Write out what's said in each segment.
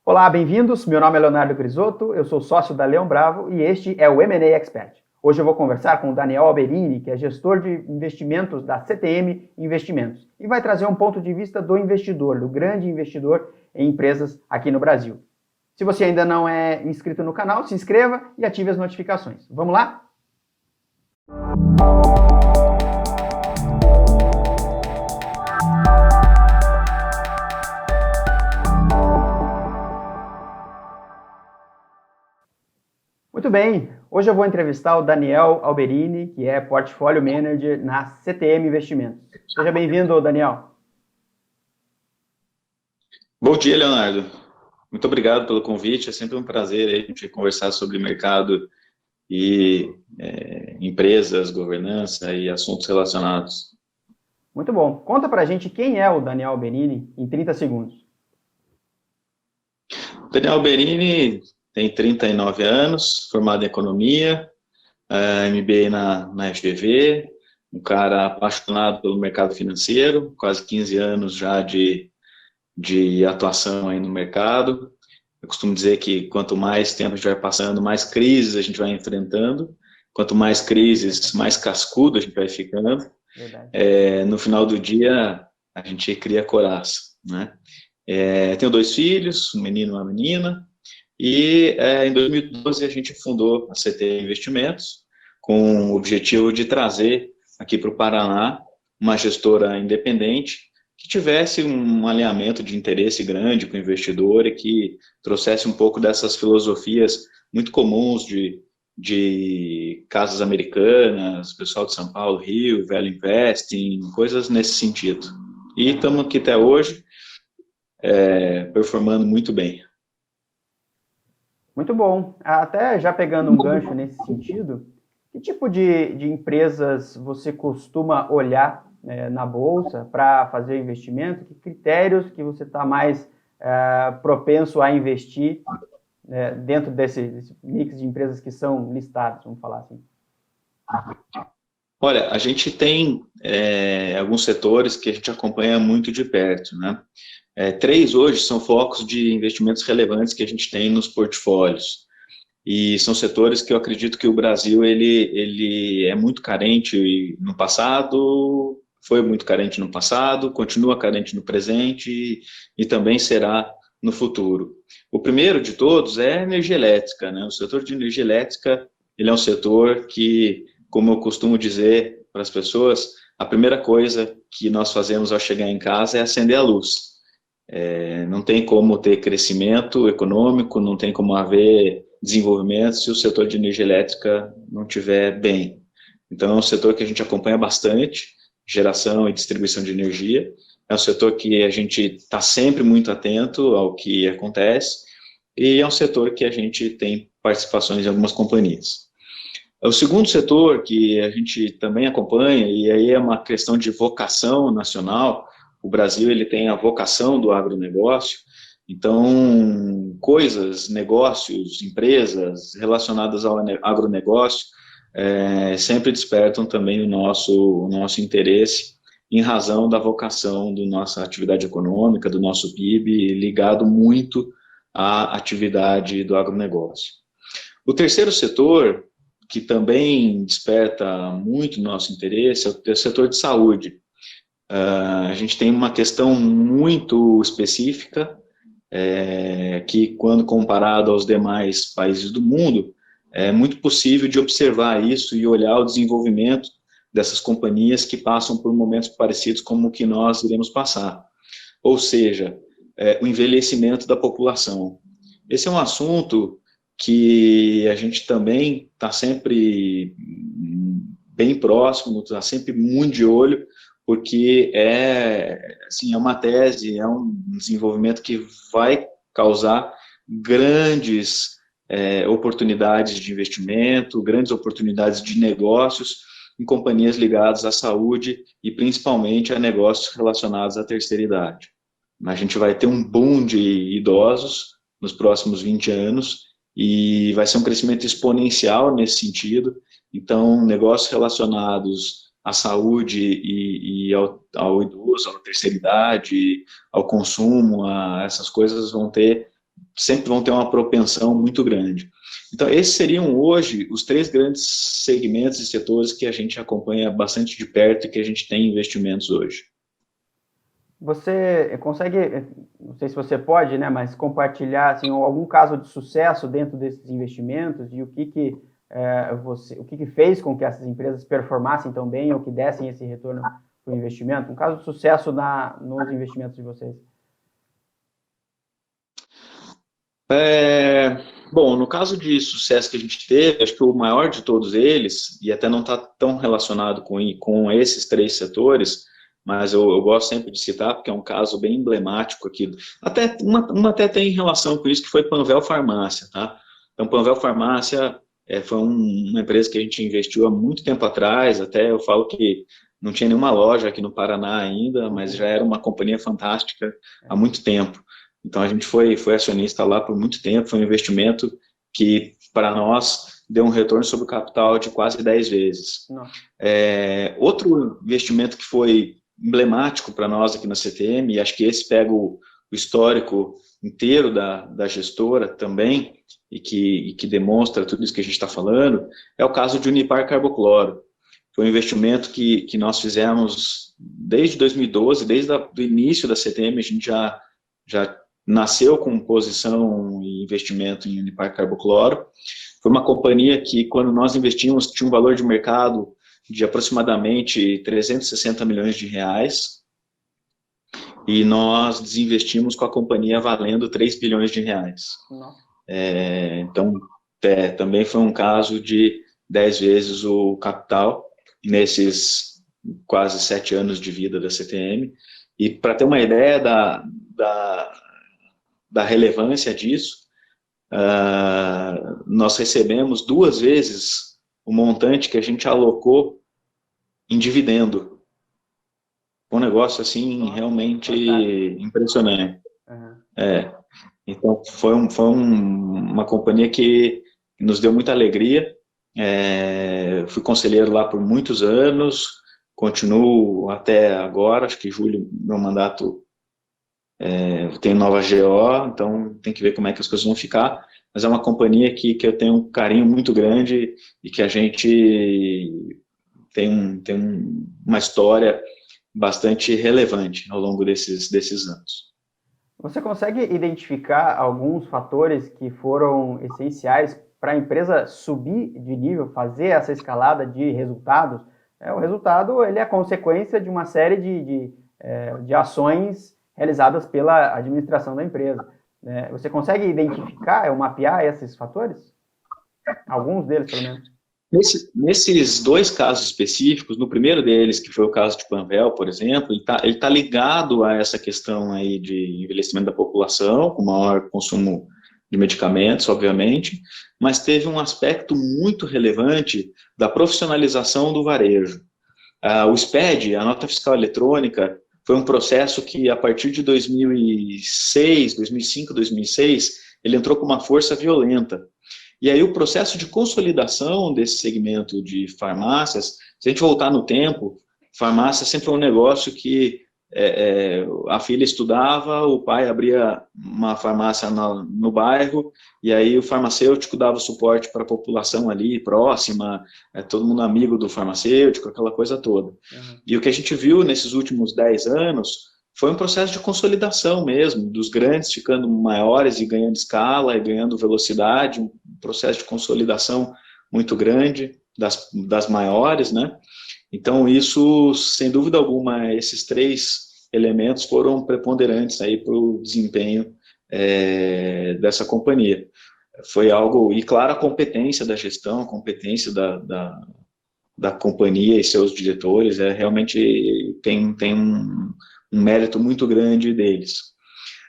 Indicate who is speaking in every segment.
Speaker 1: Olá, bem-vindos. Meu nome é Leonardo Grisotto, eu sou sócio da Leão Bravo e este é o M&A Expert. Hoje eu vou conversar com o Daniel Alberini, que é gestor de investimentos da CTM Investimentos, e vai trazer um ponto de vista do investidor, do grande investidor em empresas aqui no Brasil. Se você ainda não é inscrito no canal, se inscreva e ative as notificações. Vamos lá? Muito bem, hoje eu vou entrevistar o Daniel Alberini, que é Portfólio Manager na CTM Investimentos. Seja bem-vindo, Daniel.
Speaker 2: Bom dia, Leonardo. Muito obrigado pelo convite. É sempre um prazer a gente conversar sobre mercado e empresas, governança e assuntos relacionados.
Speaker 1: Muito bom. Conta pra gente quem é o Daniel Alberini em 30 segundos.
Speaker 2: Daniel Berini tem 39 anos, formado em economia, MBA na FGV, um cara apaixonado pelo mercado financeiro, quase 15 anos já de atuação aí no mercado. Eu costumo dizer que quanto mais tempo a gente vai passando, mais crises a gente vai enfrentando. Quanto mais crises, mais cascudo a gente vai ficando. No final do dia, a gente cria coraça, né? Tenho 2 filhos, um menino e uma menina. E em 2012 a gente fundou a CT Investimentos com o objetivo de trazer aqui para o Paraná uma gestora independente que tivesse um alinhamento de interesse grande com o investidor e que trouxesse um pouco dessas filosofias muito comuns de casas americanas, pessoal de São Paulo, Rio, Velho Investing, coisas nesse sentido. E estamos aqui até hoje, performando muito bem.
Speaker 1: Muito bom. Até já pegando um gancho nesse sentido, que tipo de empresas você costuma olhar na Bolsa para fazer investimento? Que critérios que você está mais propenso a investir dentro desse mix de empresas que são listadas, vamos falar assim?
Speaker 2: Olha, a gente tem alguns setores que a gente acompanha muito de perto, né? 3 hoje são focos de investimentos relevantes que a gente tem nos portfólios. E são setores que eu acredito que o Brasil ele é muito carente no passado, foi muito carente no passado, continua carente no presente e também será no futuro. O primeiro de todos é a energia elétrica, né? O setor de energia elétrica, ele é um setor que, como eu costumo dizer para as pessoas, a primeira coisa que nós fazemos ao chegar em casa é acender a luz. Não tem como ter crescimento econômico, não tem como haver desenvolvimento se o setor de energia elétrica não estiver bem. Então, é um setor que a gente acompanha bastante, geração e distribuição de energia. É um setor que a gente está sempre muito atento ao que acontece e é um setor que a gente tem participações em algumas companhias. O segundo setor que a gente também acompanha, e aí é uma questão de vocação nacional, o Brasil ele tem a vocação do agronegócio, então coisas, negócios, empresas relacionadas ao agronegócio sempre despertam também o nosso interesse em razão da vocação da nossa atividade econômica, do nosso PIB, ligado muito à atividade do agronegócio. O terceiro setor, que também desperta muito nosso interesse, é o setor de saúde. A gente tem uma questão muito específica, que quando comparado aos demais países do mundo, é muito possível de observar isso e olhar o desenvolvimento dessas companhias que passam por momentos parecidos como o que nós iremos passar. Ou seja, o envelhecimento da população. Esse é um assunto que a gente também está sempre bem próximo, está sempre muito de olho, porque assim, é uma tese, é um desenvolvimento que vai causar grandes oportunidades de investimento, grandes oportunidades de negócios em companhias ligadas à saúde e principalmente a negócios relacionados à terceira idade. A gente vai ter um boom de idosos nos próximos 20 anos e vai ser um crescimento exponencial nesse sentido. Então, negócios relacionados à saúde e ao idoso, à terceira idade, ao consumo, essas coisas vão ter sempre vão ter uma propensão muito grande. Então, esses seriam hoje os 3 grandes segmentos e setores que a gente acompanha bastante de perto e que a gente tem investimentos hoje.
Speaker 1: Você consegue, não sei se você pode, né, mas compartilhar assim, algum caso de sucesso dentro desses investimentos e o que fez com que essas empresas performassem tão bem ou que dessem esse retorno para o investimento? Um caso de sucesso nos investimentos de vocês.
Speaker 2: Bom, no caso de sucesso que a gente teve, acho que o maior de todos eles, e até não está tão relacionado com esses 3 setores, mas eu gosto sempre de citar, porque é um caso bem emblemático aqui. Até, uma até tem relação com isso, que foi Panvel Farmácia, tá? Então, Panvel Farmácia foi uma empresa que a gente investiu há muito tempo atrás, até eu falo que não tinha nenhuma loja aqui no Paraná ainda, mas já era uma companhia fantástica há muito tempo. Então, a gente foi acionista lá por muito tempo, foi um investimento que, para nós, deu um retorno sobre o capital de quase 10 vezes. Outro investimento que foi emblemático para nós aqui na CTM, e acho que esse pega o histórico inteiro da gestora também, e que demonstra tudo isso que a gente está falando, é o caso de Unipar Carbocloro. Foi um investimento que nós fizemos desde 2012, desde o início da CTM, a gente já nasceu com posição e investimento em Unipar Carbocloro. Foi uma companhia que, quando nós investimos, tinha um valor de mercado de aproximadamente 360 milhões de reais, e nós desinvestimos com a companhia valendo 3 bilhões de reais. Então, também foi um caso de 10 vezes o capital nesses quase 7 anos de vida da CTM. E para ter uma ideia da relevância disso, nós recebemos 2 vezes o montante que a gente alocou em dividendo. Um negócio assim realmente impressionante. Então foi uma companhia que nos deu muita alegria. Fui conselheiro lá por muitos anos, continuo até agora, acho que julho meu mandato tem nova GO, então tem que ver como é que as coisas vão ficar, mas é uma companhia que eu tenho um carinho muito grande e que a gente tem uma história bastante relevante ao longo desses anos.
Speaker 1: Você consegue identificar alguns fatores que foram essenciais para a empresa subir de nível, fazer essa escalada de resultados? O resultado ele é consequência de uma série de ações realizadas pela administração da empresa. Você consegue identificar, mapear esses fatores? Alguns deles, pelo menos.
Speaker 2: Nesses 2 casos específicos, no primeiro deles, que foi o caso de Panvel, por exemplo, ele tá ligado a essa questão aí de envelhecimento da população, com maior consumo de medicamentos, obviamente, mas teve um aspecto muito relevante da profissionalização do varejo. O SPED, a nota fiscal eletrônica, foi um processo que, a partir de 2005, 2006, ele entrou com uma força violenta. E aí o processo de consolidação desse segmento de farmácias, se a gente voltar no tempo, farmácia sempre foi um negócio que a filha estudava, o pai abria uma farmácia no bairro, e aí o farmacêutico dava suporte para a população ali próxima, todo mundo amigo do farmacêutico, aquela coisa toda. E o que a gente viu nesses últimos 10 anos foi um processo de consolidação mesmo, dos grandes ficando maiores e ganhando escala e ganhando velocidade, um processo de consolidação muito grande das maiores, né? Então, isso, sem dúvida alguma, esses 3 elementos foram preponderantes aí para o desempenho dessa companhia. Foi algo, e claro, a competência da gestão, a competência da companhia e seus diretores, realmente tem um mérito muito grande deles.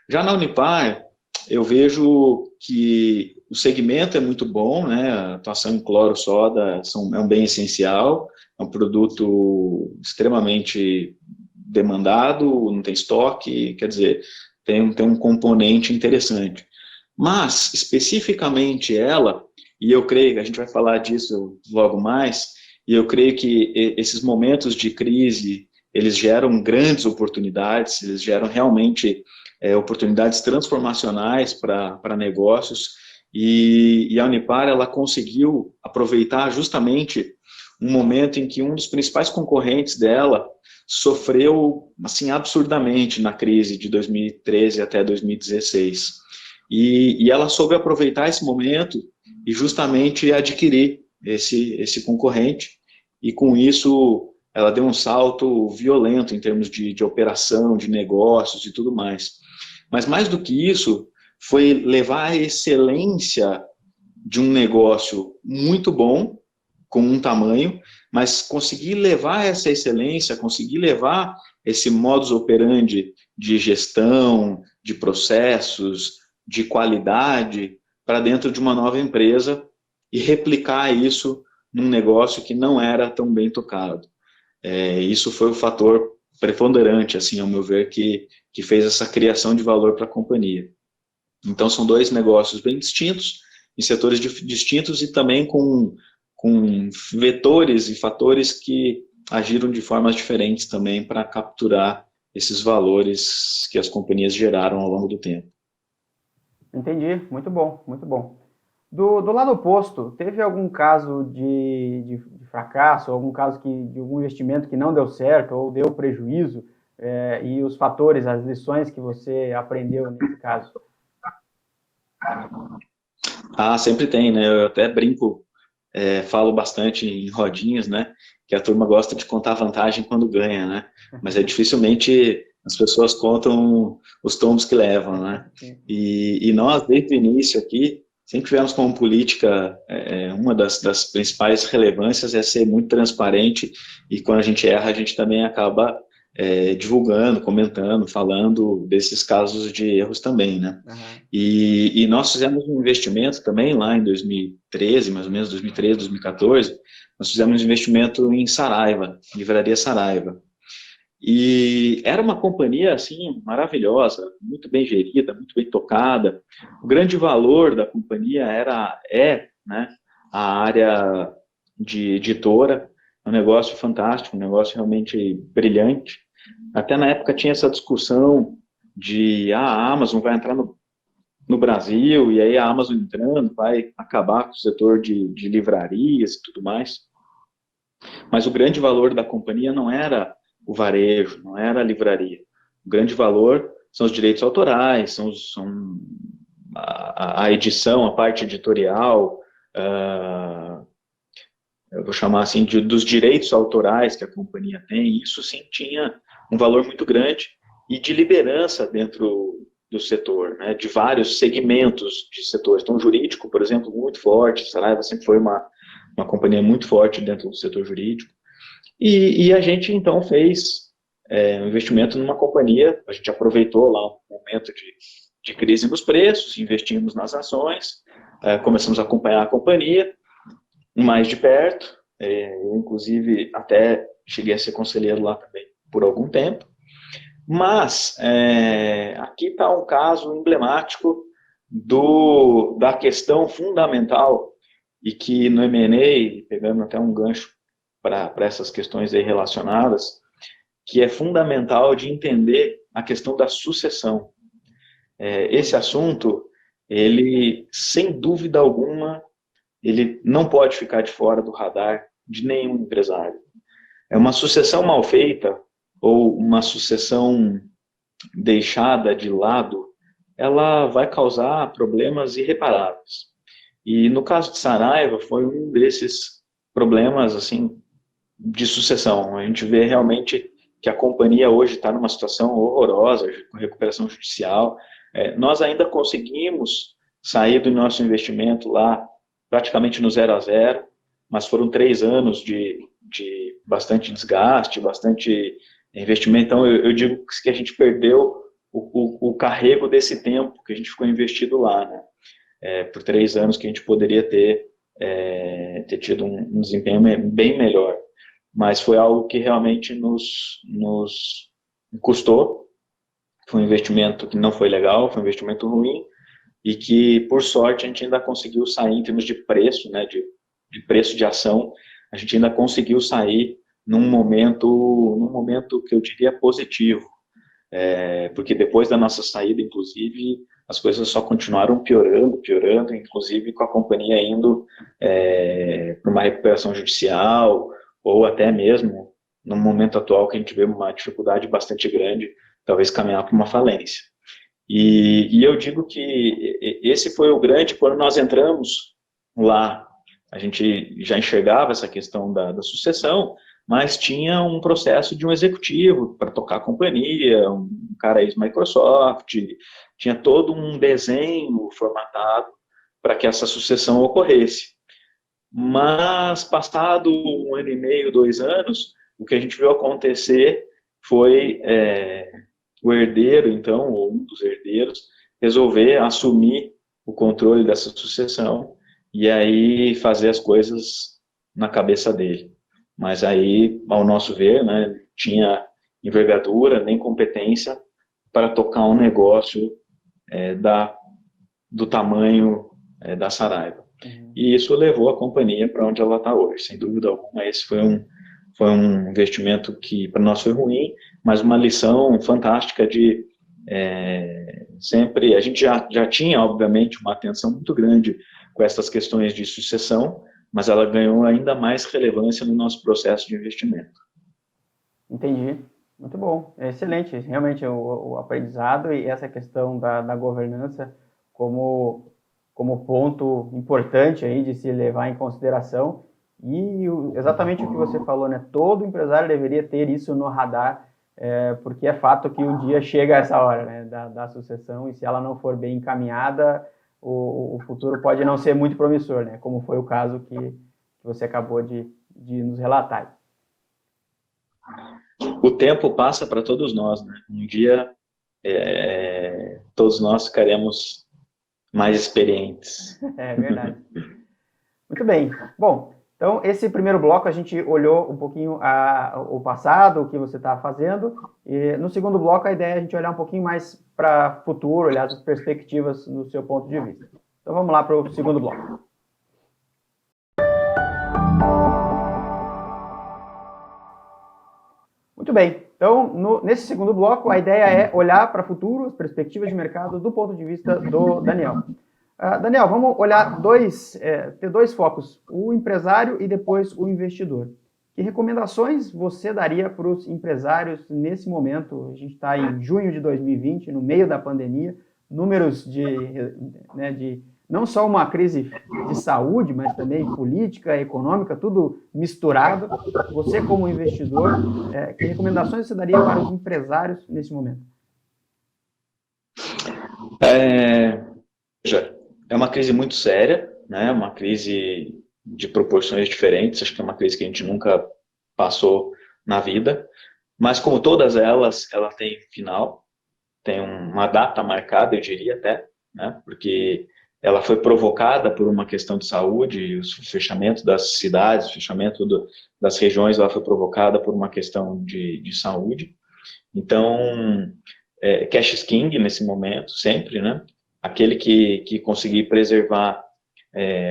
Speaker 2: Já na Unipar, eu vejo que o segmento é muito bom, né? A atuação em cloro-soda é um bem essencial, é um produto extremamente demandado, não tem estoque, quer dizer, tem um componente interessante. Mas, especificamente ela, e eu creio que a gente vai falar disso logo mais, e eu creio que esses momentos de crise, eles geram grandes oportunidades, eles geram realmente oportunidades transformacionais para negócios, e a Unipar ela conseguiu aproveitar justamente um momento em que um dos principais concorrentes dela sofreu assim absurdamente na crise de 2013 até 2016. E ela soube aproveitar esse momento e justamente adquirir esse concorrente, e com isso ela deu um salto violento em termos de operação, de negócios e tudo mais. Mas mais do que isso, foi levar a excelência de um negócio muito bom, com um tamanho, mas conseguir levar essa excelência, conseguir levar esse modus operandi de gestão, de processos, de qualidade, para dentro de uma nova empresa e replicar isso num negócio que não era tão bem tocado. Isso foi o fator preponderante, assim, ao meu ver, que fez essa criação de valor para a companhia. Então, são dois negócios bem distintos, em setores distintos e também com vetores e fatores que agiram de formas diferentes também para capturar esses valores que as companhias geraram ao longo do tempo.
Speaker 1: Entendi, muito bom, muito bom. Do lado oposto, teve algum caso de fracasso, algum caso de algum investimento que não deu certo ou deu prejuízo, e os fatores, as lições que você aprendeu nesse caso?
Speaker 2: Sempre tem, né? Eu até brinco, falo bastante em rodinhas, né? Que a turma gosta de contar vantagem quando ganha, né? Mas dificilmente as pessoas contam os tombos que levam, né? E nós, desde o início aqui, sempre tivemos como política, uma das principais relevâncias é ser muito transparente, e quando a gente erra, a gente também acaba divulgando, comentando, falando desses casos de erros também, né? Uhum. E nós fizemos um investimento também lá em 2013, mais ou menos 2013, 2014, nós fizemos um investimento em Saraiva, Livraria Saraiva. E era uma companhia, assim, maravilhosa, muito bem gerida, muito bem tocada. O grande valor da companhia né, a área de editora, um negócio fantástico, um negócio realmente brilhante. Até na época tinha essa discussão de a Amazon vai entrar no Brasil, e aí a Amazon entrando vai acabar com o setor de livrarias e tudo mais. Mas o grande valor da companhia não era o varejo, não era a livraria. O grande valor são os direitos autorais, são a edição, a parte editorial, eu vou chamar assim, dos direitos autorais que a companhia tem. Isso sim tinha um valor muito grande e de liderança dentro do setor, né, de vários segmentos de setores. Então, jurídico, por exemplo, muito forte, a Saraiva sempre foi uma companhia muito forte dentro do setor jurídico. E a gente, então, fez um investimento numa companhia, a gente aproveitou lá um momento de crise nos preços, investimos nas ações, começamos a acompanhar a companhia mais de perto, eu, inclusive, até cheguei a ser conselheiro lá também por algum tempo. Mas aqui está um caso emblemático da questão fundamental, e que no M&A, pegando até um gancho para essas questões aí relacionadas, que é fundamental de entender a questão da sucessão. Esse assunto, ele, sem dúvida alguma, ele não pode ficar de fora do radar de nenhum empresário. É uma sucessão mal feita, ou uma sucessão deixada de lado, ela vai causar problemas irreparáveis. E no caso de Saraiva, foi um desses problemas, assim, de sucessão. A gente vê realmente que a companhia hoje está numa situação horrorosa, com recuperação judicial. Nós ainda conseguimos sair do nosso investimento lá praticamente no 0 a 0, mas foram 3 anos de bastante desgaste, bastante investimento. Então, eu digo que a gente perdeu o carrego desse tempo que a gente ficou investido lá, né? Por 3 anos que a gente poderia ter tido um desempenho bem melhor. Mas foi algo que realmente nos custou. Foi um investimento que não foi legal, foi um investimento ruim, e que, por sorte, a gente ainda conseguiu sair em termos de preço, né, de preço de ação, a gente ainda conseguiu sair num momento que eu diria positivo. porque depois da nossa saída, inclusive, as coisas só continuaram piorando, piorando, inclusive com a companhia indo para uma recuperação judicial, ou até mesmo, no momento atual, que a gente vê uma dificuldade bastante grande, talvez caminhar para uma falência. E eu digo que esse foi o grande, quando nós entramos lá, a gente já enxergava essa questão da sucessão, mas tinha um processo de um executivo para tocar a companhia, um cara ex-Microsoft, tinha todo um desenho formatado para que essa sucessão ocorresse. Mas, passado 1 ano e meio, 2 anos, o que a gente viu acontecer foi o herdeiro, então, ou um dos herdeiros, resolver assumir o controle dessa sucessão e aí fazer as coisas na cabeça dele. Mas aí, ao nosso ver, né, tinha envergadura, nem competência para tocar um negócio do tamanho da Saraiva. E isso levou a companhia para onde ela está hoje. Sem dúvida alguma, esse foi um investimento que para nós foi ruim, mas uma lição fantástica de sempre... A gente já tinha, obviamente, uma atenção muito grande com essas questões de sucessão, mas ela ganhou ainda mais relevância no nosso processo de investimento.
Speaker 1: Entendi. Muito bom. É excelente. Realmente, o aprendizado e essa questão da governança como ponto importante aí de se levar em consideração. E exatamente o que você falou, né? Todo empresário deveria ter isso no radar, porque é fato que um dia chega essa hora, né, da sucessão, e se ela não for bem encaminhada, o futuro pode não ser muito promissor, né? Como foi o caso que você acabou de nos relatar.
Speaker 2: O tempo passa para todos nós, né? Um dia todos nós ficaremos mais experientes.
Speaker 1: É verdade. Muito bem. Bom, então esse primeiro bloco a gente olhou um pouquinho o passado, o que você está fazendo, e no segundo bloco a ideia é a gente olhar um pouquinho mais para o futuro, olhar as perspectivas no seu ponto de vista. Então vamos lá para o segundo bloco. Muito bem, então nesse segundo bloco a ideia é olhar para o futuro, as perspectivas de mercado do ponto de vista do Daniel. Daniel, vamos olhar ter dois focos, o empresário e depois o investidor. Que recomendações você daria para os empresários nesse momento? A gente está em junho de 2020, no meio da pandemia, números de não só uma crise de saúde, mas também política, econômica, tudo misturado. Você, como investidor, que recomendações você daria para os empresários nesse momento?
Speaker 2: É uma crise muito séria, né? Uma crise de proporções diferentes, acho que é uma crise que a gente nunca passou na vida, mas como todas elas, ela tem final, tem uma data marcada, eu diria até, né? Porque ela foi provocada por uma questão de saúde, o fechamento das cidades, o fechamento das regiões, ela foi provocada por uma questão de saúde. Então, cash is king nesse momento, sempre, né? Aquele que conseguir preservar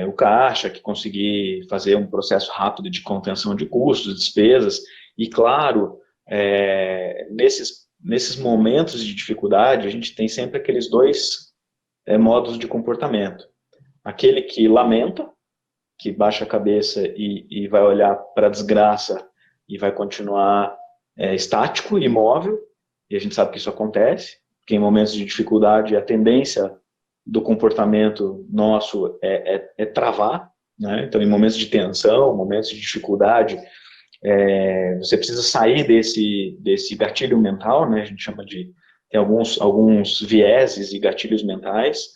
Speaker 2: o caixa, que conseguir fazer um processo rápido de contenção de custos, despesas, e claro, nesses momentos de dificuldade, a gente tem sempre aqueles dois modos de comportamento. Aquele que lamenta, que baixa a cabeça e vai olhar para a desgraça e vai continuar estático, imóvel, e a gente sabe que isso acontece, porque em momentos de dificuldade a tendência do comportamento nosso é travar, né? Então em momentos de tensão, momentos de dificuldade, você precisa sair desse gatilho mental, né? A gente chama tem alguns vieses e gatilhos mentais.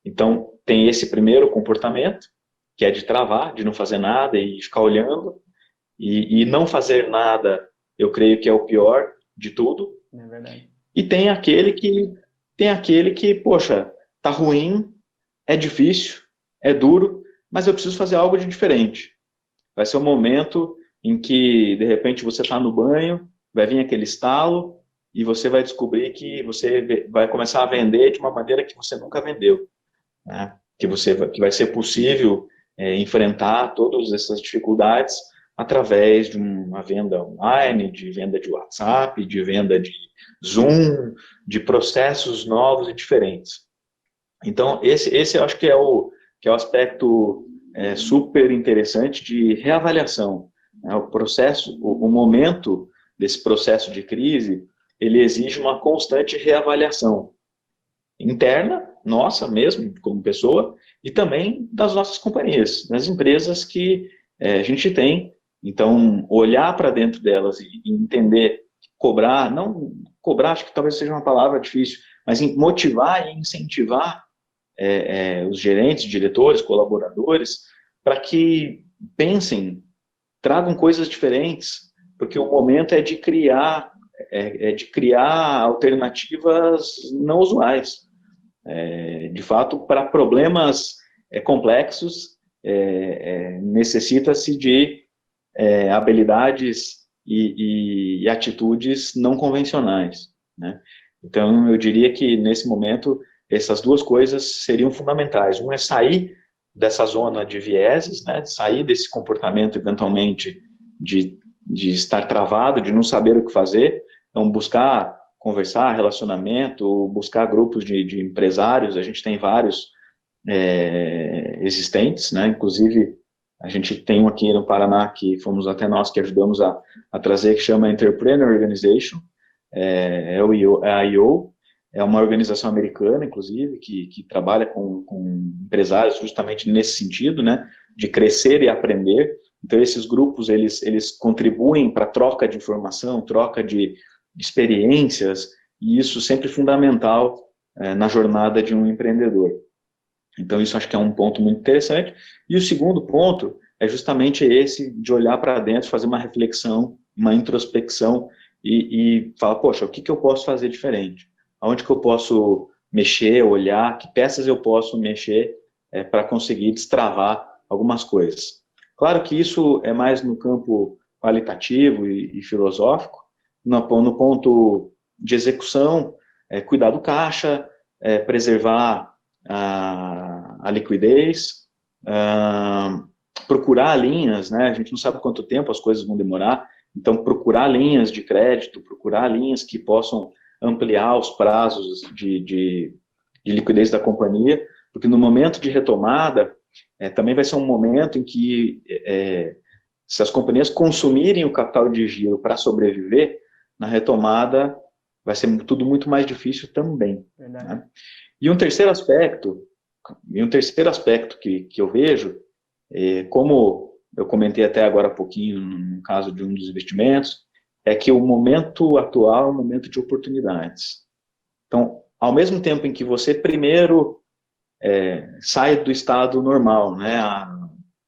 Speaker 2: Então tem esse primeiro comportamento, que é de travar, de não fazer nada e ficar olhando, e não fazer nada, eu creio que é o pior de tudo.
Speaker 1: É verdade.
Speaker 2: E tem aquele que, poxa, tá ruim, é difícil, é duro, mas eu preciso fazer algo de diferente. Vai ser um momento em que, de repente, você está no banho, vai vir aquele estalo e você vai descobrir que você vai começar a vender de uma maneira que você nunca vendeu, né? Que vai ser possível enfrentar todas essas dificuldades através de uma venda online, de venda de WhatsApp, de venda de Zoom, de processos novos e diferentes. Então, esse eu acho que é o aspecto super interessante de reavaliação, né? O processo, o momento desse processo de crise, ele exige uma constante reavaliação interna, nossa mesmo, como pessoa, e também das nossas companhias, das empresas que a gente tem. Então, olhar para dentro delas e entender, cobrar, não cobrar, acho que talvez seja uma palavra difícil, mas motivar e incentivar os gerentes, diretores, colaboradores, para que pensem, tragam coisas diferentes, porque o momento é de criar, de criar alternativas não usuais. De fato, para problemas complexos, necessita-se de habilidades e atitudes não convencionais, né? Então, eu diria que, nesse momento, essas duas coisas seriam fundamentais. Um é sair dessa zona de vieses, né? Sair desse comportamento, eventualmente, de estar travado, de não saber o que fazer. Então, buscar conversar, relacionamento, buscar grupos de empresários. A gente tem vários existentes, né? Inclusive, a gente tem um aqui no Paraná, que fomos até nós que ajudamos a trazer, que chama Entrepreneur Organization, a IO, é uma organização americana, inclusive, que trabalha com empresários justamente nesse sentido, né, de crescer e aprender. Então, esses grupos, eles contribuem para a troca de informação, troca de experiências, e isso sempre fundamental na jornada de um empreendedor. Então, isso acho que é um ponto muito interessante. E o segundo ponto é justamente esse de olhar para dentro, fazer uma reflexão, uma introspecção e falar, poxa, o que eu posso fazer diferente? Aonde que eu posso mexer, olhar, que peças eu posso mexer para conseguir destravar algumas coisas. Claro que isso é mais no campo qualitativo e filosófico, no ponto de execução, cuidar do caixa, preservar a liquidez, procurar linhas, né? A gente não sabe quanto tempo as coisas vão demorar, então procurar linhas de crédito, procurar linhas que possam ampliar os prazos de liquidez da companhia, porque no momento de retomada, também vai ser um momento em que, se as companhias consumirem o capital de giro para sobreviver, na retomada vai ser tudo muito mais difícil também. Né? E um terceiro aspecto que eu vejo, como eu comentei até agora há pouquinho no caso de um dos investimentos, é que o momento atual é um momento de oportunidades. Então, ao mesmo tempo em que você primeiro sai do estado normal, né,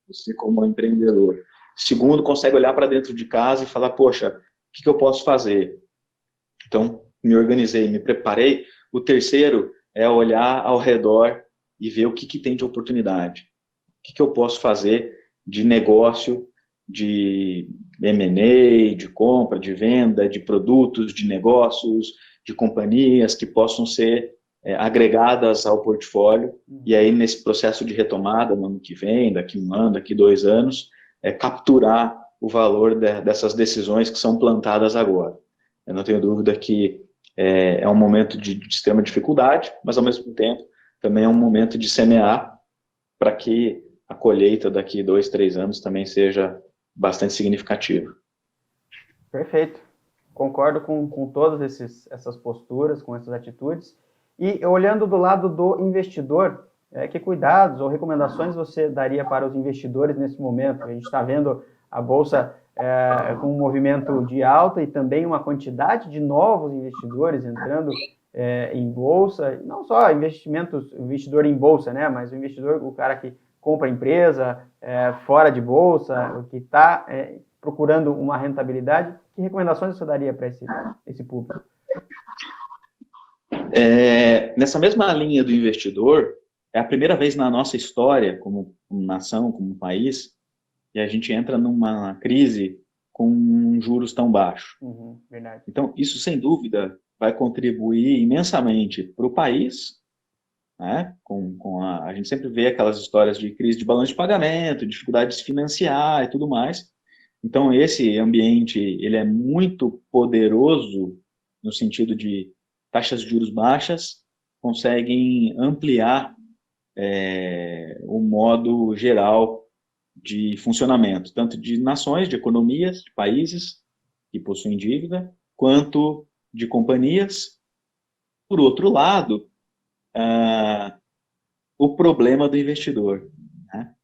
Speaker 2: você como empreendedor, segundo, consegue olhar para dentro de casa e falar, poxa, o que eu posso fazer? Então, me organizei, me preparei. O terceiro é olhar ao redor e ver o que tem de oportunidade. O que eu posso fazer de negócio, de M&A, de compra, de venda, de produtos, de negócios, de companhias que possam ser agregadas ao portfólio. E aí, nesse processo de retomada, no ano que vem, daqui 1 ano, daqui 2 anos, capturar o valor dessas decisões que são plantadas agora. Eu não tenho dúvida que é um momento de extrema dificuldade, mas, ao mesmo tempo, também é um momento de semear para que a colheita daqui 2, 3 anos também seja bastante significativa.
Speaker 1: Perfeito. Concordo com todas essas posturas, com essas atitudes. E olhando do lado do investidor, que cuidados ou recomendações você daria para os investidores nesse momento? A gente está vendo a Bolsa com um movimento de alta e também uma quantidade de novos investidores entrando em Bolsa, não só investidor em Bolsa, né, mas o cara que compra empresa fora de Bolsa, que está procurando uma rentabilidade. Que recomendações você daria para esse público?
Speaker 2: Nessa mesma linha do investidor, é a primeira vez na nossa história, como nação, como país, que a gente entra numa crise com juros tão baixos.
Speaker 1: Verdade.
Speaker 2: Então, isso, sem dúvida, vai contribuir imensamente para o país, né? A gente sempre vê aquelas histórias de crise de balanço de pagamento, dificuldade de se financiar e tudo mais, Então, esse ambiente, ele é muito poderoso no sentido de taxas de juros baixas conseguem ampliar o modo geral de funcionamento, tanto de nações, de economias, de países que possuem dívida, quanto de companhias. Por outro lado, o problema do investidor, né?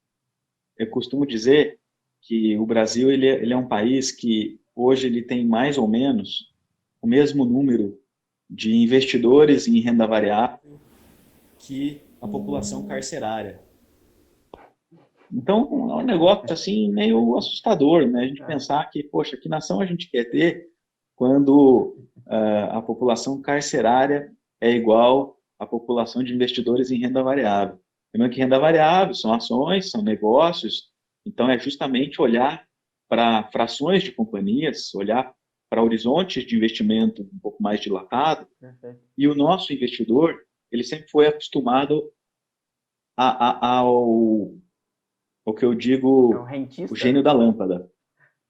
Speaker 2: Eu costumo dizer que o Brasil ele é um país que hoje ele tem mais ou menos o mesmo número de investidores em renda variável que a população carcerária. Então, é um negócio assim meio assustador, né? A gente pensar que, poxa, que nação a gente quer ter quando a população carcerária é igual à população de investidores em renda variável. Lembrando que renda variável são ações, são negócios, então é justamente olhar para frações de companhias, olhar para horizontes de investimento um pouco mais dilatado, e o nosso investidor, ele sempre foi acostumado ao o que eu digo, o gênio da lâmpada.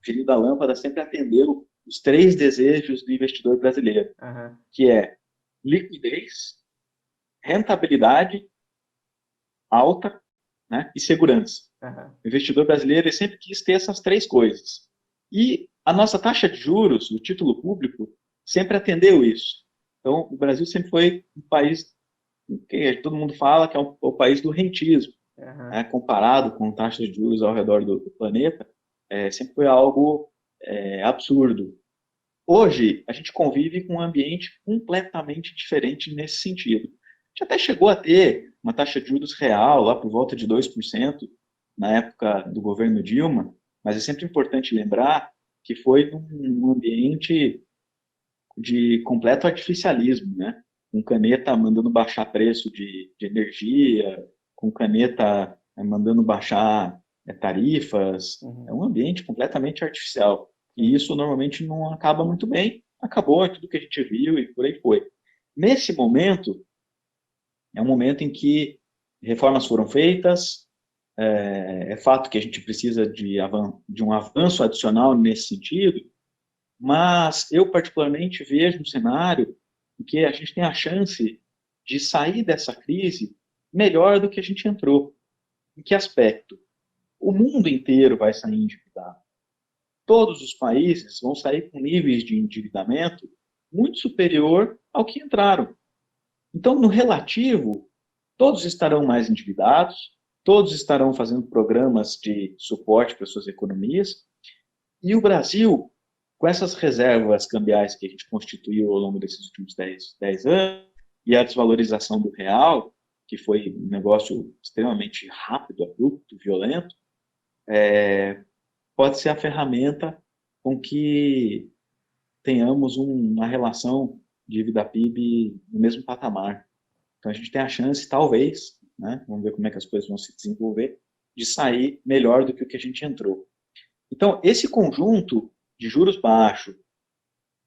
Speaker 2: O gênio da lâmpada sempre atendeu os 3 desejos do investidor brasileiro, que é liquidez, rentabilidade alta, né, e segurança. O investidor brasileiro ele sempre quis ter essas 3 coisas. E a nossa taxa de juros, o título público, sempre atendeu isso. Então, o Brasil sempre foi um país que todo mundo fala que é o país do rentismo. Comparado com taxas de juros ao redor do planeta, sempre foi algo absurdo. Hoje, a gente convive com um ambiente completamente diferente nesse sentido. A gente até chegou a ter uma taxa de juros real, lá por volta de 2%, na época do governo Dilma, mas é sempre importante lembrar que foi num ambiente de completo artificialismo, né? Com caneta mandando baixar preço de energia, com caneta mandando baixar tarifas. É um ambiente completamente artificial. E isso normalmente não acaba muito bem. Acabou, é tudo que a gente viu e por aí foi. Nesse momento, é um momento em que reformas foram feitas, é fato que a gente precisa de um avanço adicional nesse sentido, mas eu particularmente vejo um cenário em que a gente tem a chance de sair dessa crise melhor do que a gente entrou. Em que aspecto? O mundo inteiro vai sair endividado. Todos os países vão sair com níveis de endividamento muito superior ao que entraram. Então, no relativo, todos estarão mais endividados, todos estarão fazendo programas de suporte para suas economias, e o Brasil, com essas reservas cambiais que a gente constituiu ao longo desses últimos 10 anos, e a desvalorização do real, que foi um negócio extremamente rápido, abrupto, violento, pode ser a ferramenta com que tenhamos uma relação dívida-PIB no mesmo patamar. Então, a gente tem a chance, talvez, né, vamos ver como é que as coisas vão se desenvolver, de sair melhor do que o que a gente entrou. Então, esse conjunto de juros baixos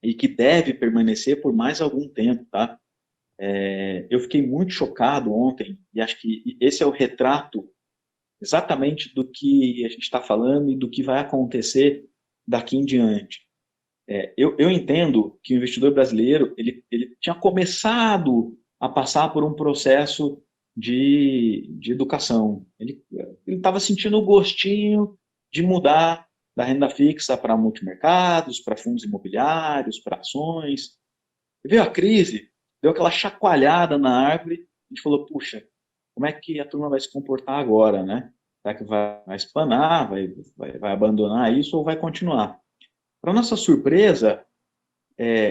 Speaker 2: e que deve permanecer por mais algum tempo, tá? Eu fiquei muito chocado ontem e acho que esse é o retrato exatamente do que a gente está falando e do que vai acontecer daqui em diante. Eu entendo que o investidor brasileiro ele tinha começado a passar por um processo de educação. Ele estava sentindo o gostinho de mudar da renda fixa para multimercados, para fundos imobiliários, para ações. Veio a crise, deu aquela chacoalhada na árvore, a gente falou, puxa, como é que a turma vai se comportar agora, né? Será que vai espanar, vai abandonar isso ou vai continuar? Para nossa surpresa,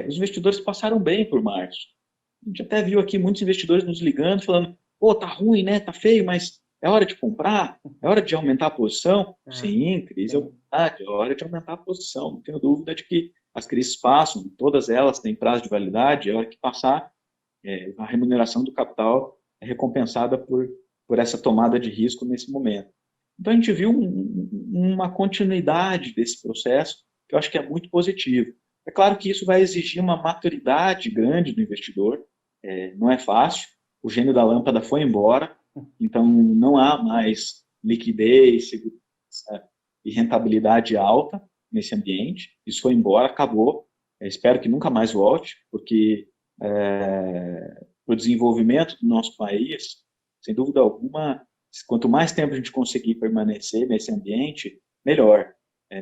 Speaker 2: os investidores passaram bem por março. A gente até viu aqui muitos investidores nos ligando, falando, pô, tá ruim, né? Tá feio, mas é hora de comprar? É hora de aumentar a posição? Sim, crise é verdade, é hora de aumentar a posição. Não tenho dúvida de que as crises passam, todas elas têm prazo de validade, é hora que passar, a remuneração do capital é recompensada por essa tomada de risco nesse momento. Então, a gente viu uma continuidade desse processo, que eu acho que é muito positivo. É claro que isso vai exigir uma maturidade grande do investidor, não é fácil, o gênio da lâmpada foi embora, então não há mais liquidez, segurança e rentabilidade alta, nesse ambiente. Isso foi embora, acabou. Eu espero que nunca mais volte, porque o desenvolvimento do nosso país, sem dúvida alguma, quanto mais tempo a gente conseguir permanecer nesse ambiente, melhor.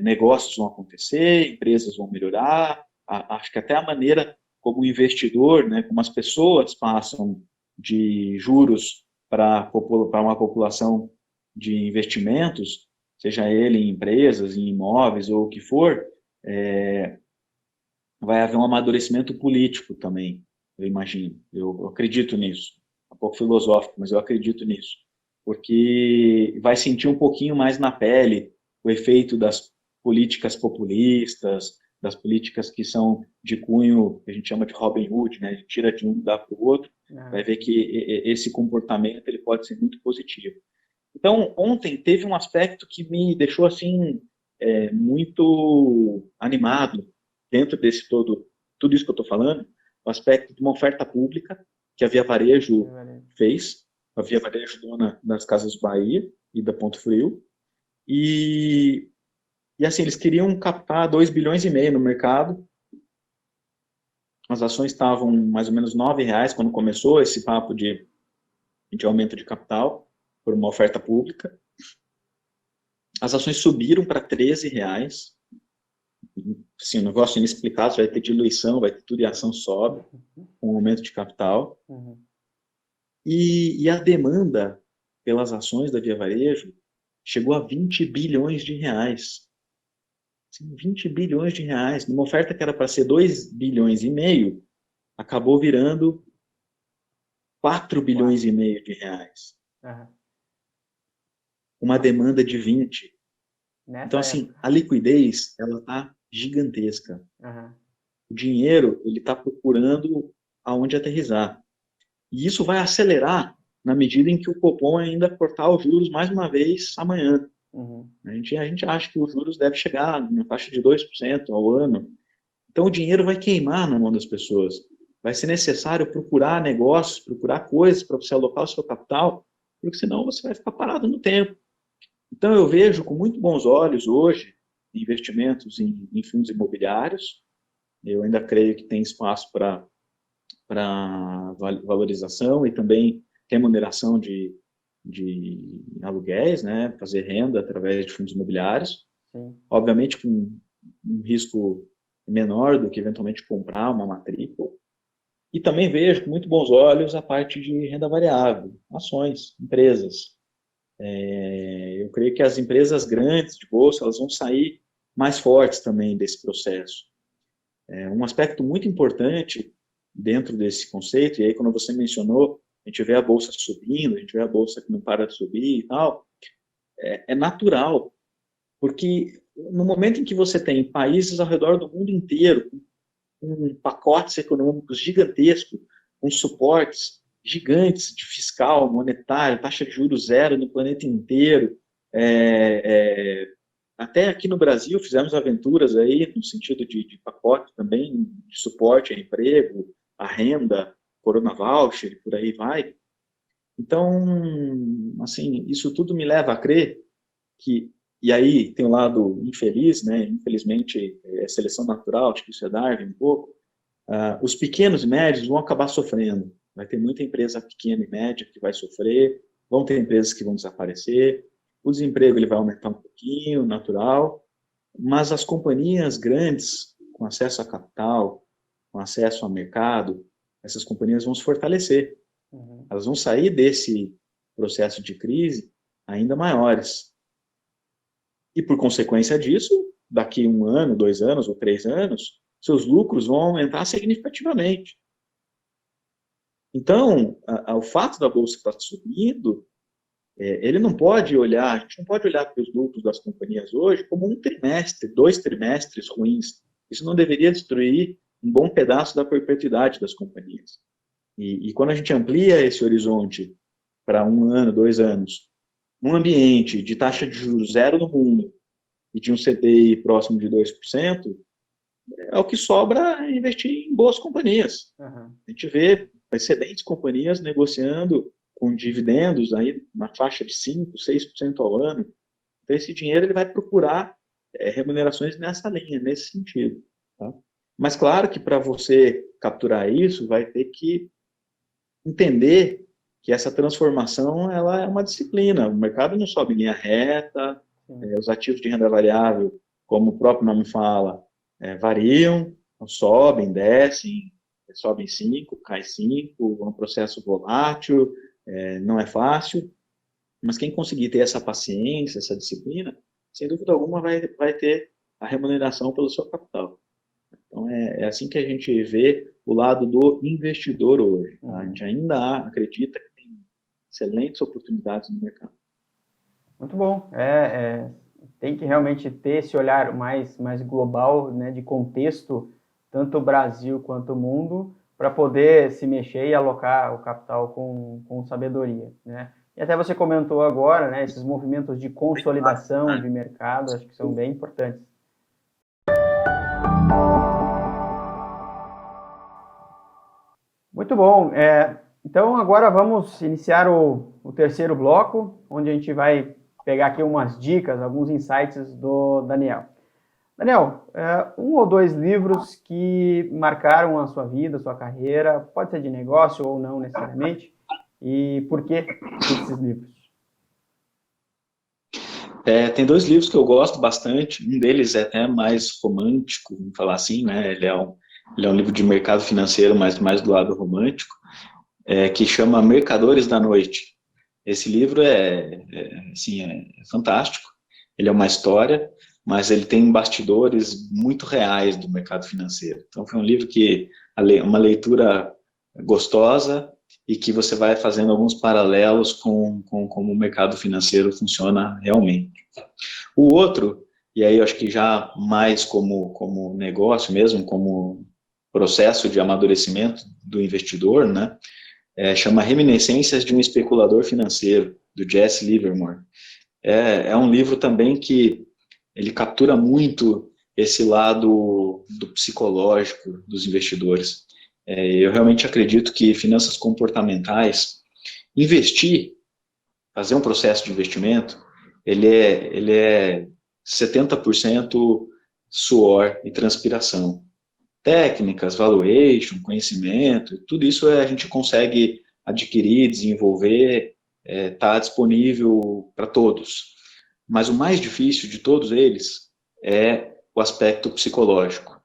Speaker 2: Negócios vão acontecer, empresas vão melhorar, acho que até a maneira como o investidor, né, como as pessoas passam de juros para uma população de investimentos, seja ele em empresas, em imóveis ou o que for, vai haver um amadurecimento político também, eu imagino. Eu acredito nisso. É um pouco filosófico, mas eu acredito nisso. Porque vai sentir um pouquinho mais na pele o efeito das políticas populistas, das políticas que são de cunho, que a gente chama de Robin Hood, né? A gente tira de um e dá para o outro, vai ver que esse comportamento ele pode ser muito positivo. Então, ontem teve um aspecto que me deixou assim muito animado dentro desse tudo isso que eu estou falando, o aspecto de uma oferta pública que a Via Varejo fez, a Via Varejo dona das Casas Bahia e da Ponto Frio, e assim, eles queriam captar 2,5 bilhões no mercado, as ações estavam mais ou menos R$ 9 quando começou esse papo de aumento de capital por uma oferta pública. As ações subiram para R$ 13. Assim, um negócio inexplicado, vai ter diluição, vai ter tudo e a ação sobe com o aumento de capital. E a demanda pelas ações da Via Varejo chegou a R$ 20 bilhões. Assim, R$ 20 bilhões. Numa oferta que era para ser R$ 2,5 bilhões, acabou virando R$ 4,5 bilhões. Uma demanda de 20. Então, assim, a liquidez, ela está gigantesca. O dinheiro, ele está procurando aonde aterrissar. E isso vai acelerar na medida em que o Copom ainda cortar os juros mais uma vez amanhã. A gente acha que os juros devem chegar na faixa de 2% ao ano. Então, o dinheiro vai queimar na mão das pessoas. Vai ser necessário procurar negócios, procurar coisas para você alocar o seu capital, porque senão você vai ficar parado no tempo. Então, eu vejo com muito bons olhos hoje investimentos em fundos imobiliários. Eu ainda creio que tem espaço para valorização e também remuneração de aluguéis, né? Fazer renda através de fundos imobiliários. Obviamente com um risco menor do que eventualmente comprar uma matrícula. E também vejo com muito bons olhos a parte de renda variável, ações, empresas. Eu creio que as empresas grandes de bolsa elas vão sair mais fortes também desse processo. Um aspecto muito importante dentro desse conceito, e aí quando você mencionou, a gente vê a bolsa subindo, a gente vê a bolsa que não para de subir e tal, é natural, porque no momento em que você tem países ao redor do mundo inteiro com pacotes econômicos gigantescos, com suportes gigantes de fiscal, monetário, taxa de juros zero no planeta inteiro. Até aqui no Brasil fizemos aventuras aí no sentido de pacote também, de suporte a emprego, a renda, Corona Voucher, por aí vai. Então, assim, isso tudo me leva a crer que, e aí tem o lado infeliz, né? Infelizmente, é seleção natural, acho que isso é Darwin um pouco, os pequenos e médios vão acabar sofrendo. Vai ter muita empresa pequena e média que vai sofrer, vão ter empresas que vão desaparecer, o desemprego ele vai aumentar um pouquinho, natural, mas as companhias grandes, com acesso a capital, com acesso ao mercado, essas companhias vão se fortalecer. Elas vão sair desse processo de crise ainda maiores. E por consequência disso, daqui 1 ano, 2 anos ou 3 anos, seus lucros vão aumentar significativamente. Então, o fato da bolsa estar subindo, ele não pode olhar, a gente não pode olhar para os lucros das companhias hoje como 1 trimestre, 2 trimestres ruins. Isso não deveria destruir um bom pedaço da perpetuidade das companhias. E quando a gente amplia esse horizonte para 1 ano, 2 anos, um ambiente de taxa de juros zero no mundo e de um CDI próximo de 2%, é o que sobra investir em boas companhias. A gente vê excelentes companhias negociando com dividendos aí na faixa de 5%, 6% ao ano. Então, esse dinheiro ele vai procurar remunerações nessa linha, nesse sentido. Tá? Mas claro que para você capturar isso, vai ter que entender que essa transformação ela é uma disciplina. O mercado não sobe em linha reta, os ativos de renda variável, como o próprio nome fala, variam, então sobem, descem, sobem 5, cai 5, é um processo volátil, não é fácil, mas quem conseguir ter essa paciência, essa disciplina, sem dúvida alguma vai ter a remuneração pelo seu capital. Então, é assim que a gente vê o lado do investidor hoje. Tá? A gente ainda acredita que tem excelentes oportunidades no mercado.
Speaker 1: Muito bom. Tem que realmente ter esse olhar mais global, né, de contexto, tanto o Brasil quanto o mundo, para poder se mexer e alocar o capital com sabedoria, né? E até você comentou agora, né, esses movimentos de consolidação de mercado, acho que são bem importantes. Muito bom. Então, agora vamos iniciar o terceiro bloco, onde a gente vai pegar aqui umas dicas, alguns insights do Daniel. Daniel, um ou dois livros que marcaram a sua vida, a sua carreira, pode ser de negócio ou não necessariamente, e por que esses livros?
Speaker 2: Tem dois livros que eu gosto bastante, um deles é até mais romântico, vamos falar assim, né? Ele é um livro de mercado financeiro, mas mais do lado romântico, que chama Mercadores da Noite. Esse livro é fantástico, ele é uma história, mas ele tem bastidores muito reais do mercado financeiro. Então, foi um livro que uma leitura gostosa e que você vai fazendo alguns paralelos com como o mercado financeiro funciona realmente. O outro, e aí eu acho que já mais como negócio mesmo, como processo de amadurecimento do investidor, né, chama Reminiscências de um Especulador Financeiro, do Jesse Livermore. É um livro também que ele captura muito esse lado do psicológico dos investidores. Eu realmente acredito que finanças comportamentais, investir, fazer um processo de investimento, ele é 70% suor e transpiração. Técnicas, valuation, conhecimento, tudo isso a gente consegue adquirir, desenvolver, está disponível para todos. Mas o mais difícil de todos eles é o aspecto psicológico.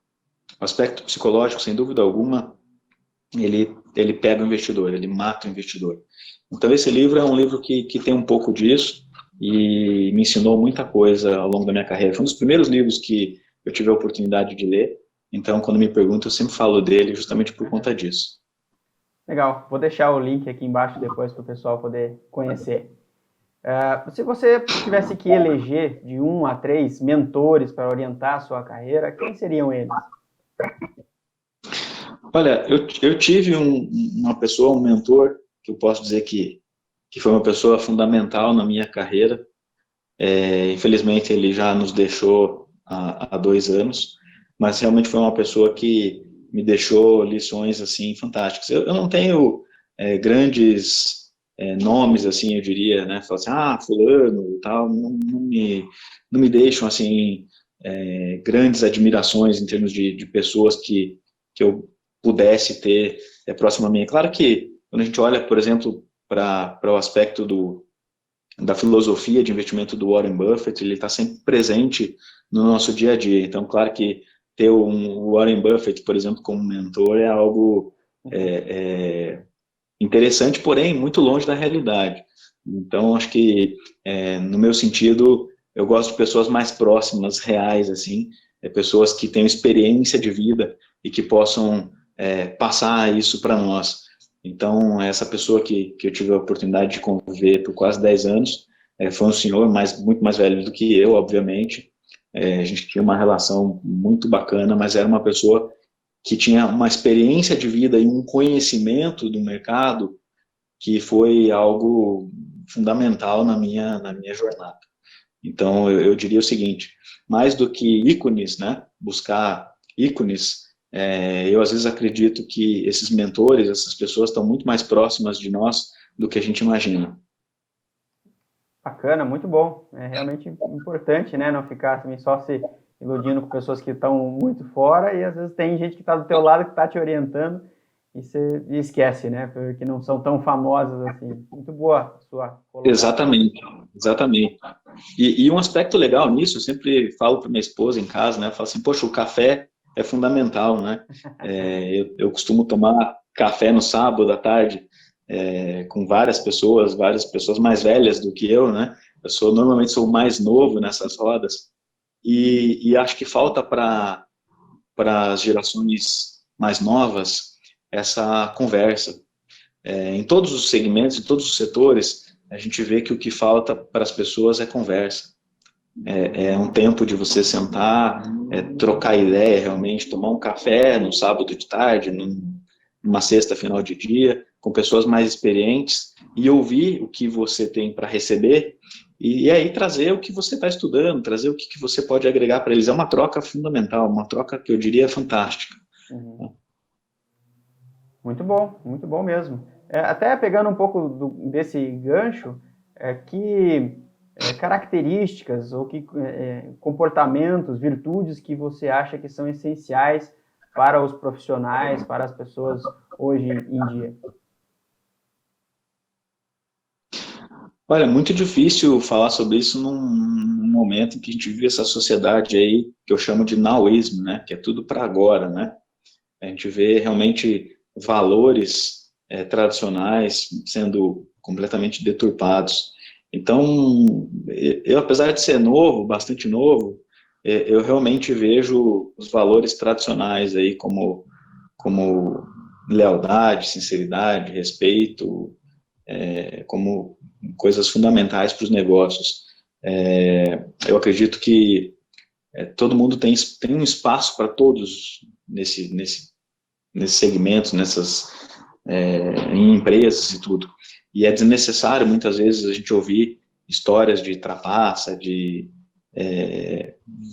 Speaker 2: O aspecto psicológico, sem dúvida alguma, ele pega o investidor, ele mata o investidor. Então, esse livro é um livro que tem um pouco disso e me ensinou muita coisa ao longo da minha carreira. Foi um dos primeiros livros que eu tive a oportunidade de ler. Então, quando me perguntam, eu sempre falo dele justamente por conta disso.
Speaker 1: Legal. Vou deixar o link aqui embaixo depois para o pessoal poder conhecer. Se você tivesse que eleger de 1 a 3 mentores para orientar a sua carreira, quem seriam eles?
Speaker 2: Olha, eu tive uma pessoa, um mentor, que eu posso dizer que foi uma pessoa fundamental na minha carreira. Infelizmente, ele já nos deixou há 2 anos, mas realmente foi uma pessoa que me deixou lições assim fantásticas. Eu não tenho grandes nomes, assim, eu diria, né? Falar assim, fulano, tal, não me deixam assim grandes admirações em termos de pessoas que eu pudesse ter próximo a mim. É claro que quando a gente olha, por exemplo, para o aspecto da filosofia de investimento do Warren Buffett, ele está sempre presente no nosso dia a dia. Então, claro que ter um Warren Buffett, por exemplo, como mentor é algo interessante, porém muito longe da realidade. Então, acho que, no meu sentido, eu gosto de pessoas mais próximas, reais, assim, pessoas que tenham experiência de vida e que possam passar isso para nós. Então, essa pessoa que eu tive a oportunidade de conviver por quase 10 anos, foi um senhor muito mais velho do que eu, obviamente. A gente tinha uma relação muito bacana, mas era uma pessoa que tinha uma experiência de vida e um conhecimento do mercado que foi algo fundamental na minha jornada. Então, eu diria o seguinte, mais do que ícones, né, buscar ícones, eu às vezes acredito que esses mentores, essas pessoas estão muito mais próximas de nós do que a gente imagina.
Speaker 1: Bacana, muito bom. É realmente importante, né? Não ficar também só se iludindo com pessoas que estão muito fora e às vezes tem gente que está do teu lado que está te orientando e você esquece, né? Porque não são tão famosas assim. Muito boa a sua colocação.
Speaker 2: Exatamente, exatamente. E um aspecto legal nisso, eu sempre falo para minha esposa em casa, né? Eu falo assim, poxa, o café é fundamental, né? Eu costumo tomar café no sábado à tarde, com várias pessoas mais velhas do que eu, né? Normalmente sou o mais novo nessas rodas, e acho que falta para as gerações mais novas essa conversa. Em todos os segmentos, em todos os setores, a gente vê que o que falta para as pessoas é conversa. É um tempo de você sentar, trocar ideia realmente, tomar um café no sábado de tarde, numa sexta final de dia, com pessoas mais experientes e ouvir o que você tem para receber e aí trazer o que você está estudando, trazer o que você pode agregar para eles. É uma troca fundamental, uma troca que eu diria fantástica.
Speaker 1: Uhum. Muito bom mesmo. Até pegando um pouco desse gancho, que características ou que comportamentos, virtudes que você acha que são essenciais para os profissionais, para as pessoas hoje em dia?
Speaker 2: Olha, é muito difícil falar sobre isso num momento em que a gente vive essa sociedade aí que eu chamo de nowismo, né? Que é tudo para agora, né? A gente vê realmente valores tradicionais sendo completamente deturpados. Então, eu, apesar de ser novo, bastante novo, eu realmente vejo os valores tradicionais aí como lealdade, sinceridade, respeito, como coisas fundamentais para os negócios. Eu acredito que todo mundo tem um espaço para todos nesses segmentos, em empresas e tudo. E é desnecessário, muitas vezes, a gente ouvir histórias de trapaça, de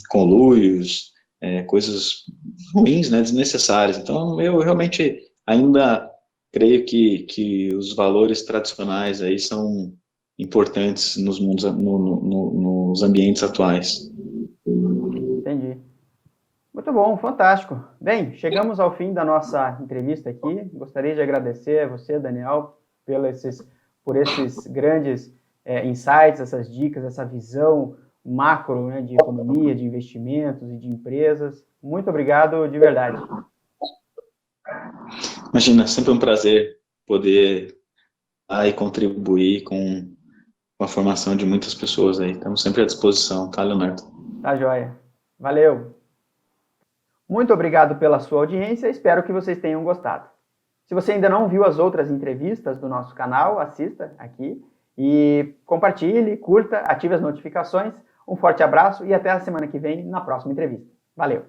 Speaker 2: conluios, coisas ruins, né, desnecessárias. Então, eu realmente ainda creio que os valores tradicionais aí são importantes nos ambientes atuais.
Speaker 1: Entendi. Muito bom, fantástico. Bem, chegamos ao fim da nossa entrevista aqui. Gostaria de agradecer a você, Daniel, por esses grandes insights, essas dicas, essa visão macro, né, de economia, de investimentos e de empresas. Muito obrigado de verdade.
Speaker 2: Imagina, é sempre um prazer poder aí contribuir com a formação de muitas pessoas aí. Estamos sempre à disposição, tá, Leonardo?
Speaker 1: Tá joia. Valeu. Muito obrigado pela sua audiência, espero que vocês tenham gostado. Se você ainda não viu as outras entrevistas do nosso canal, assista aqui e compartilhe, curta, ative as notificações. Um forte abraço e até a semana que vem na próxima entrevista. Valeu!